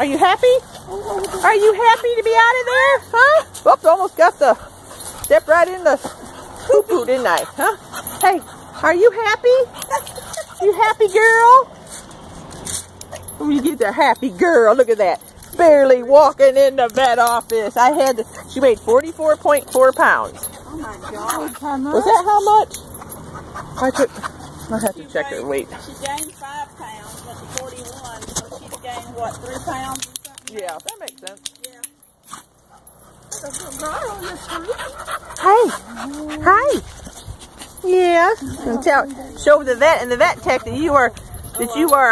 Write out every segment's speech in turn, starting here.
Are you happy? Are you happy to be out of there? Huh? Oops, almost got the step right in the poo-poo, didn't I? Huh? Hey, are you happy? You happy girl? You get the happy girl. Look at that. Barely walking in the vet office. She weighed 44.4 pounds. Oh my God. Was that how much? I have to check her weight. She gained 5 pounds, but the 41, so she's gained, what, 3 pounds or something? Yeah, that makes sense. Yeah. Hey. Hi. Yes. And show the vet and the vet tech that you are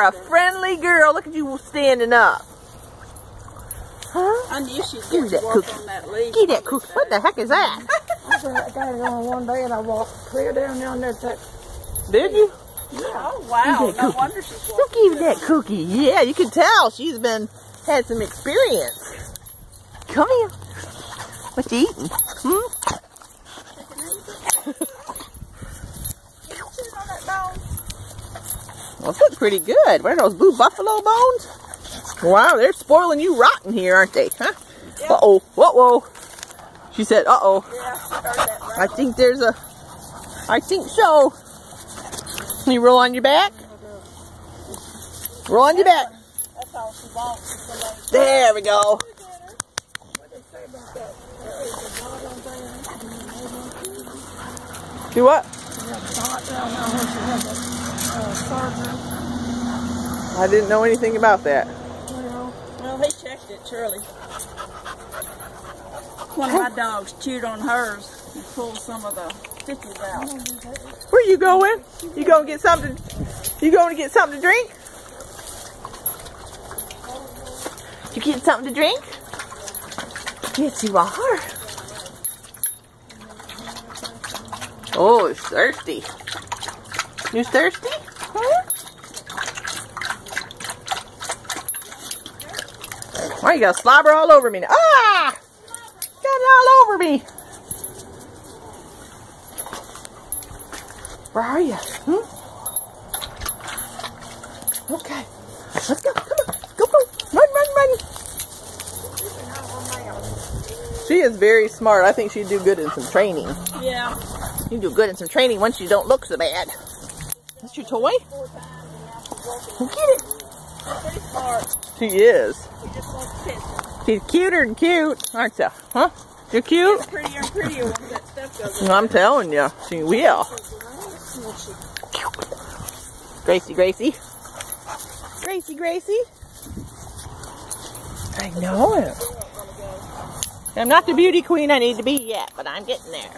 a friendly girl. Look at you standing up. Huh? I knew she'd get to work on that leaf. Give that cookie. What the heck is that? I got it on one day and I walked clear down there. Did you? Yeah. Oh, wow. No wonder she's walking. Look, give that cookie. Yeah, you can tell she's had some experience. Come here. What you eating? Well, it looks pretty good. What are those blue buffalo bones? Wow, they're spoiling you rotten here, aren't they? Huh? Yep. Uh-oh. Whoa. She said, uh-oh. Yeah, she heard that right. I think so. Can you roll on your back? Roll on your back. That's all she wants. There we go. Do what? I didn't know anything about that. Well, he checked it, Shirley. One of my dogs chewed on hers and pulled some of the stitches out. Where you going? You going to get something? You going to get something to drink? You get something to drink? Yes, you are. Oh, it's thirsty. You thirsty? Huh? Why you got slobber all over me now? Ah! Got it all over me. Where are you? Okay. Let's go. Come on. Go. Run. She is very smart. I think she'd do good in some training. Yeah. You do good in some training once you don't look so bad. That's your toy? Get it. She's pretty smart. She is. She just wants attention. She's cuter than cute, aren't you? Huh? You're cute? She's prettier and prettier once that stuff goes Well, I'm telling you, she will. Gracie. I know it. I'm not the beauty queen I need to be yet, but I'm getting there.